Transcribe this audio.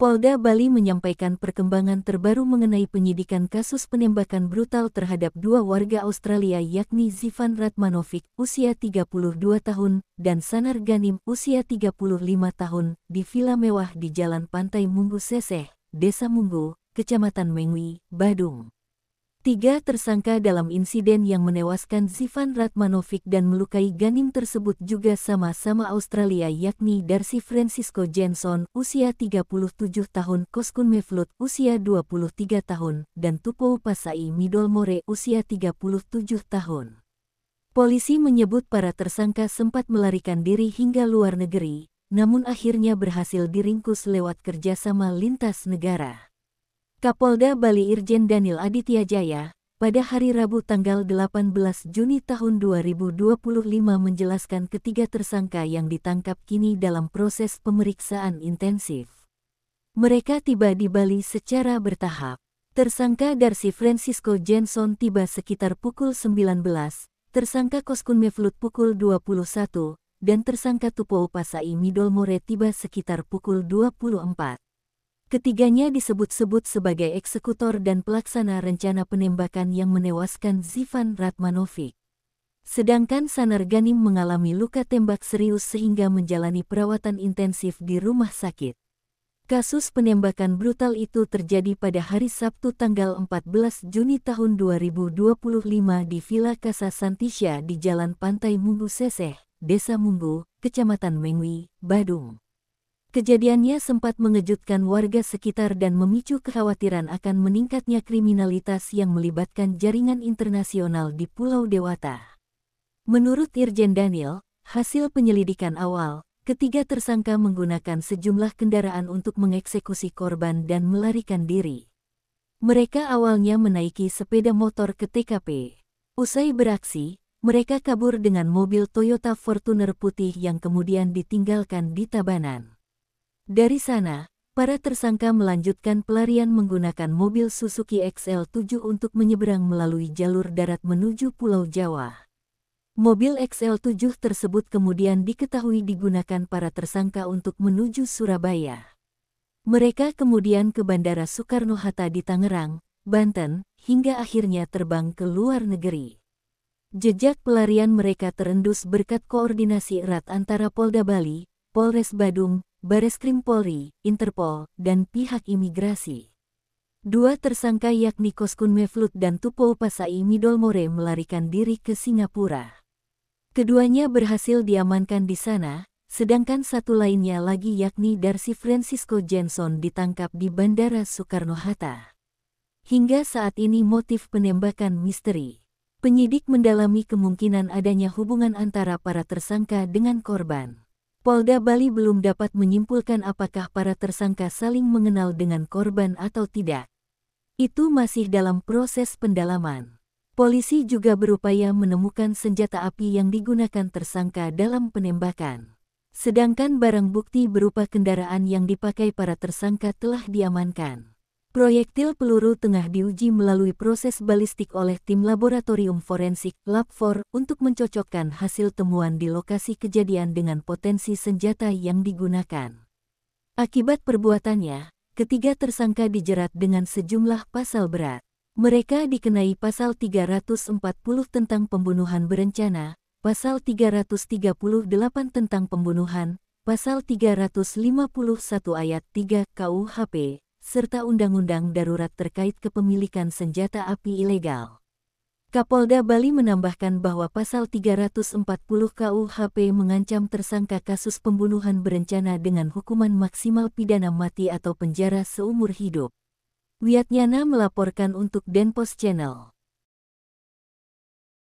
Polda Bali menyampaikan perkembangan terbaru mengenai penyidikan kasus penembakan brutal terhadap dua warga Australia yakni Zivan Ratmanovic, usia 32 tahun, dan Sanar Ganim, usia 35 tahun, di villa mewah di Jalan Pantai Munggu Seseh, Desa Munggu, Kecamatan Mengwi, Badung. 3 tersangka dalam insiden yang menewaskan Zivan Ratmanovic dan melukai Ganim tersebut juga sama-sama Australia yakni Darcy Francisco Jenson, usia 37 tahun, Koskun Mevlut, usia 23 tahun, dan Tupou Pasai Midolmore, usia 37 tahun. Polisi menyebut para tersangka sempat melarikan diri hingga luar negeri, namun akhirnya berhasil diringkus lewat kerjasama lintas negara. Kapolda Bali Irjen Daniel Aditya Jaya, pada hari Rabu tanggal 18 Juni tahun 2025 menjelaskan ketiga tersangka yang ditangkap kini dalam proses pemeriksaan intensif. Mereka tiba di Bali secara bertahap. Tersangka Darcy Francisco Jenson tiba sekitar pukul 19, tersangka Koskun Mevlut pukul 21, dan tersangka Tupou Pasai Midolmore tiba sekitar pukul 24. Ketiganya disebut-sebut sebagai eksekutor dan pelaksana rencana penembakan yang menewaskan Zivan Ratmanovic. Sedangkan Sanar Ganim mengalami luka tembak serius sehingga menjalani perawatan intensif di rumah sakit. Kasus penembakan brutal itu terjadi pada hari Sabtu tanggal 14 Juni tahun 2025 di Villa Casa Santisha di Jalan Pantai Munggu Seseh, Desa Munggu, Kecamatan Mengwi, Badung. Kejadiannya sempat mengejutkan warga sekitar dan memicu kekhawatiran akan meningkatnya kriminalitas yang melibatkan jaringan internasional di Pulau Dewata. Menurut Irjen Daniel, hasil penyelidikan awal, ketiga tersangka menggunakan sejumlah kendaraan untuk mengeksekusi korban dan melarikan diri. Mereka awalnya menaiki sepeda motor ke TKP. Usai beraksi, mereka kabur dengan mobil Toyota Fortuner putih yang kemudian ditinggalkan di Tabanan. Dari sana, para tersangka melanjutkan pelarian menggunakan mobil Suzuki XL7 untuk menyeberang melalui jalur darat menuju Pulau Jawa. Mobil XL7 tersebut kemudian diketahui digunakan para tersangka untuk menuju Surabaya. Mereka kemudian ke Bandara Soekarno-Hatta di Tangerang, Banten, hingga akhirnya terbang ke luar negeri. Jejak pelarian mereka terendus berkat koordinasi erat antara Polda Bali, Polres Badung, Bareskrim Polri, Interpol, dan pihak imigrasi. Dua tersangka yakni Koskun Mevlut dan Tupou Pasai Midolmore melarikan diri ke Singapura. Keduanya berhasil diamankan di sana, sedangkan satu lainnya lagi yakni Darcy Francisco Jenson ditangkap di Bandara Soekarno-Hatta. Hingga saat ini motif penembakan misteri. Penyidik mendalami kemungkinan adanya hubungan antara para tersangka dengan korban. Polda Bali belum dapat menyimpulkan apakah para tersangka saling mengenal dengan korban atau tidak. Itu masih dalam proses pendalaman. Polisi juga berupaya menemukan senjata api yang digunakan tersangka dalam penembakan. Sedangkan barang bukti berupa kendaraan yang dipakai para tersangka telah diamankan. Proyektil peluru tengah diuji melalui proses balistik oleh tim laboratorium forensik Lab4 untuk mencocokkan hasil temuan di lokasi kejadian dengan potensi senjata yang digunakan. Akibat perbuatannya, ketiga tersangka dijerat dengan sejumlah pasal berat. Mereka dikenai pasal 340 tentang pembunuhan berencana, pasal 338 tentang pembunuhan, pasal 351 ayat 3 KUHP, serta Undang-Undang Darurat terkait kepemilikan senjata api ilegal. Kapolda Bali menambahkan bahwa pasal 340 KUHP mengancam tersangka kasus pembunuhan berencana dengan hukuman maksimal pidana mati atau penjara seumur hidup. Wiatnyana melaporkan untuk Denpos Channel.